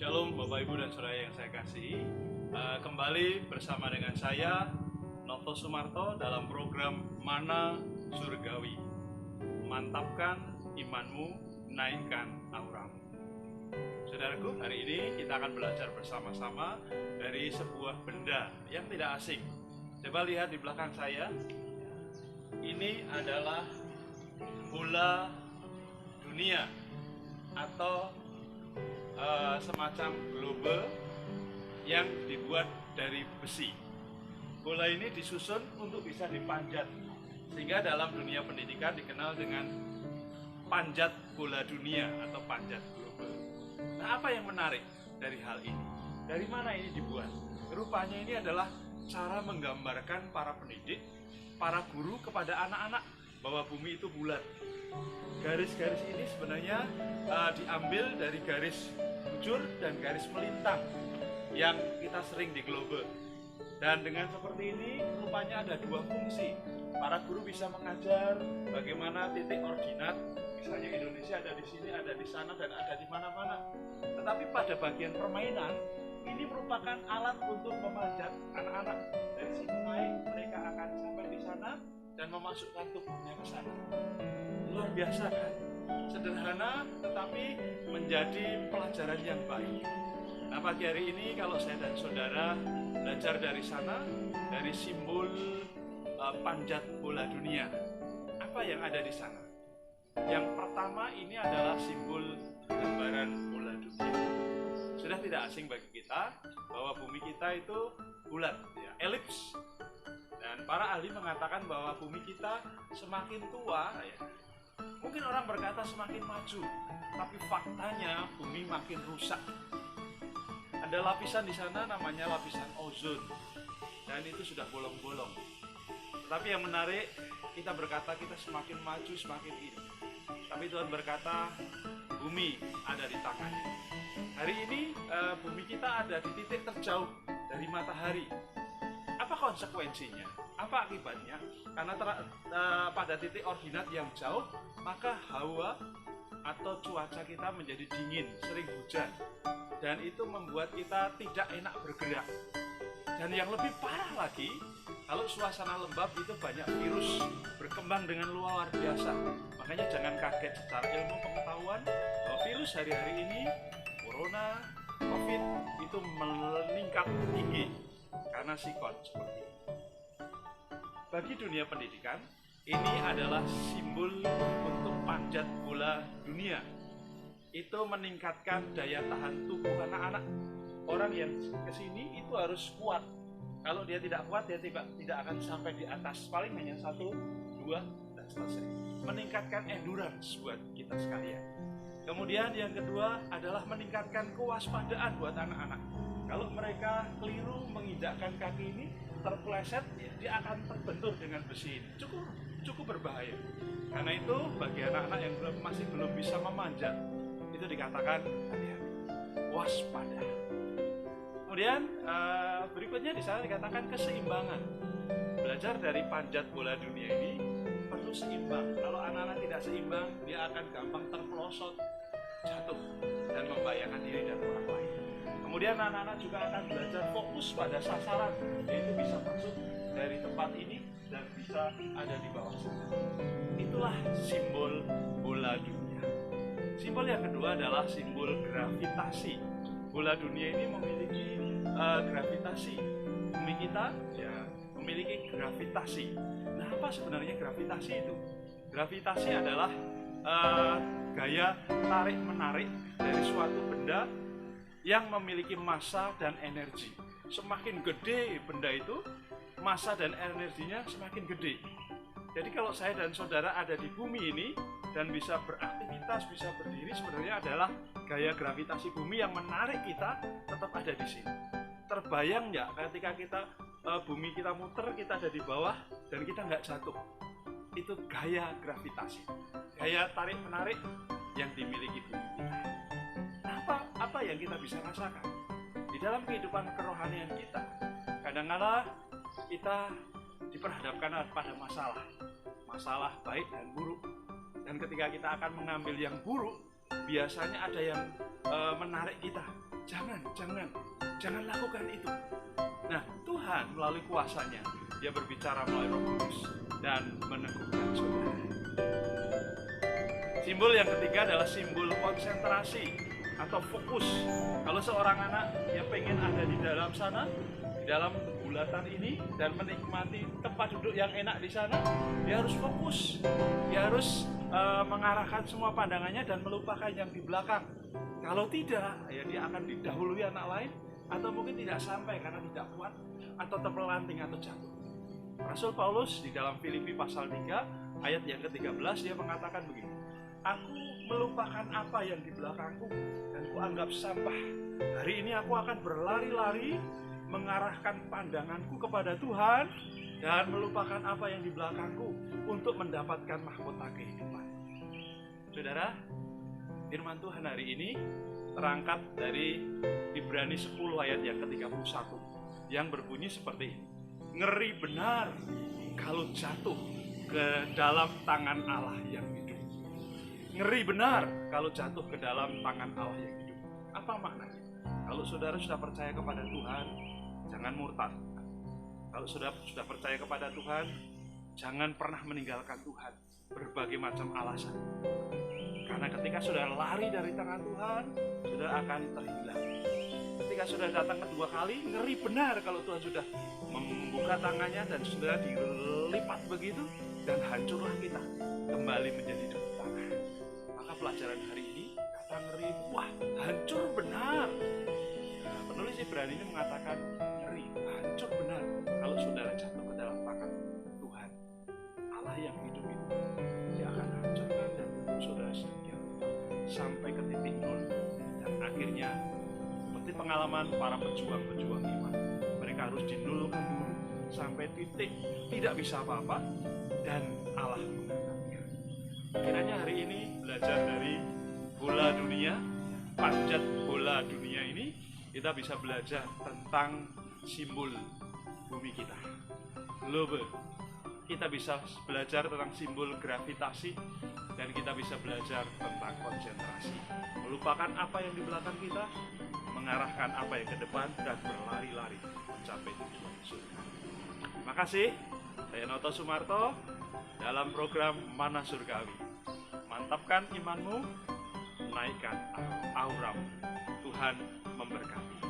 Shalom Bapak Ibu dan Saudara yang saya kasihi. Kembali bersama dengan saya Noto Sumarto dalam program Mana Surgawi. Mantapkan imanmu, naikkan auramu. Saudaraku, hari ini kita akan belajar bersama-sama dari sebuah benda yang tidak asing. Coba lihat di belakang saya. Ini adalah bola dunia atau semacam globe yang dibuat dari besi. Bola ini disusun untuk bisa dipanjat, sehingga dalam dunia pendidikan dikenal dengan panjat bola dunia atau panjat globe. Nah, apa yang menarik dari hal ini? Dari mana ini dibuat? Rupanya ini adalah cara menggambarkan para pendidik, para guru kepada anak-anak bahwa bumi itu bulat. Garis-garis ini sebenarnya diambil dari garis bujur dan garis melintang yang kita sering di globe. Dan dengan seperti ini rupanya ada dua fungsi. Para guru bisa mengajar bagaimana titik ordinat, misalnya Indonesia ada di sini, ada di sana, dan ada di mana-mana. Tetapi pada bagian permainan ini merupakan alat untuk memanjat anak-anak. Dari sini naik, mereka akan sampai di sana dan memasukkan tubuhnya ke sana. Luar biasa kan? Sederhana tetapi menjadi pelajaran yang baik. Nah, pagi hari ini kalau saya dan saudara belajar dari sana, dari simbol panjat bola dunia, apa yang ada di sana? Yang pertama ini adalah simbol gambaran bola dunia. Sudah tidak asing bagi kita bahwa bumi kita itu bulat, ya, elips. Dan para ahli mengatakan bahwa bumi kita semakin tua, ya, mungkin orang berkata semakin maju, tapi faktanya bumi makin rusak. Ada lapisan di sana namanya lapisan ozon, dan itu sudah bolong-bolong. Tapi yang menarik, kita berkata kita semakin maju, semakin ini. Tapi Tuhan berkata, bumi ada di tangannya. Hari ini bumi kita ada di titik terjauh dari matahari. Apa konsekuensinya? Apa akibatnya? Karena pada titik ordinat yang jauh, maka hawa atau cuaca kita menjadi dingin, sering hujan. Dan itu membuat kita tidak enak bergerak. Dan yang lebih parah lagi, kalau suasana lembab itu banyak virus berkembang dengan luar biasa. Makanya jangan kaget secara ilmu pengetahuan bahwa virus hari-hari ini, Corona, Covid, itu meningkat tinggi karena sikon seperti ini. Bagi dunia pendidikan, ini adalah simbol untuk panjat bola dunia. Itu meningkatkan daya tahan tubuh anak-anak. Orang yang kesini itu harus kuat. Kalau dia tidak kuat, dia tidak akan sampai di atas. Paling hanya 1, 2, dan selesai. Meningkatkan endurance buat kita sekalian. Kemudian yang kedua adalah meningkatkan kewaspadaan buat anak-anak. Kalau mereka keliru menginjakkan kaki ini, terpleset, ya, dia akan terbentur dengan besi ini. Cukup berbahaya. Karena itu bagi anak-anak yang masih belum bisa memanjat, itu dikatakan hati-hati, waspada. Kemudian berikutnya di sana dikatakan keseimbangan. Belajar dari panjat bola dunia ini perlu seimbang. Kalau anak-anak tidak seimbang, dia akan gampang terpelosot, jatuh, dan membahayakan diri dan orang lain. Kemudian anak-anak juga akan belajar fokus pada sasaran, yaitu bisa masuk dari tempat ini dan bisa ada di bawah sana. Itulah simbol bola dunia. Simbol yang kedua adalah simbol gravitasi. Bola dunia ini memiliki gravitasi. Bumi kita ya memiliki gravitasi. Nah, apa sebenarnya gravitasi itu? Gravitasi adalah gaya tarik-menarik dari suatu benda yang memiliki massa dan energi. Semakin gede benda itu, massa dan energinya semakin gede. Jadi kalau saya dan saudara ada di bumi ini dan bisa beraktivitas, bisa berdiri, sebenarnya adalah gaya gravitasi bumi yang menarik kita tetap ada di sini. Terbayang nggak ketika kita bumi kita muter, kita ada di bawah dan kita nggak jatuh? Itu gaya gravitasi, gaya tarik menarik yang dimiliki bumi kita. Apa yang kita bisa rasakan di dalam kehidupan kerohanian kita? Kadang-kala kita diperhadapkan pada masalah baik dan buruk. Dan ketika kita akan mengambil yang buruk, biasanya ada yang menarik kita. Jangan lakukan itu. Nah, Tuhan melalui kuasanya, dia berbicara melalui Roh Kudus dan meneguhkan saudara. Simbol yang ketiga adalah simbol konsentrasi atau fokus. Kalau seorang anak dia pengen ada di dalam sana, di dalam bulatan ini, dan menikmati tempat duduk yang enak di sana, dia harus fokus. Dia harus mengarahkan semua pandangannya dan melupakan yang di belakang. Kalau tidak, ya dia akan didahului anak lain, atau mungkin tidak sampai karena tidak kuat, atau terpelanting atau jatuh. Rasul Paulus di dalam Filipi pasal 3 ayat yang ke-13 dia mengatakan begini, aku melupakan apa yang di belakangku dan kuanggap sampah. Hari ini aku akan berlari-lari mengarahkan pandanganku kepada Tuhan dan melupakan apa yang di belakangku untuk mendapatkan mahkota kehidupan. Saudara, firman Tuhan hari ini terangkat dari Ibrani 10 ayat yang ke-31 yang berbunyi seperti ini. Ngeri benar kalau jatuh ke dalam tangan Allah yang hidup. Ngeri benar kalau jatuh ke dalam tangan Allah yang hidup. Apa maknanya? Kalau saudara sudah percaya kepada Tuhan, jangan murtad. Kalau sudah percaya kepada Tuhan, jangan pernah meninggalkan Tuhan. Berbagai macam alasan. Karena ketika sudah lari dari tangan Tuhan, sudah akan terhilang. Ketika sudah datang kedua kali, ngeri benar kalau Tuhan sudah membuka tangannya dan sudah dilipat begitu, dan hancurlah kita kembali menjadi debu tanah. Maka pelajaran hari ini, kata ngeri, wah hancur benar. Nah, penulis Ibrani ini mengatakan ngeri, hancur benar kalau saudara jatuh ke dalam tangan Tuhan. Allah yang hidup itu, dia akan hancurkan dan saudara sedikit sampai ke titik nol, dan akhirnya seperti pengalaman para pejuang-pejuang iman, mereka harus dinulkan dulu sampai titik tidak bisa apa-apa dan Allah mengangkatnya. Kiranya hari ini belajar dari bola dunia, panjat bola dunia ini, kita bisa belajar tentang simbol bumi kita, globe. Kita bisa belajar tentang simbol gravitasi, dan kita bisa belajar tentang konsentrasi. Melupakan apa yang di belakang kita, mengarahkan apa yang ke depan, dan berlari-lari mencapai tujuan surga. Terima kasih. Saya Noto Sumarto dalam program Mana Surgawi. Mantapkan imanmu, naikkan auramu. Tuhan memberkati.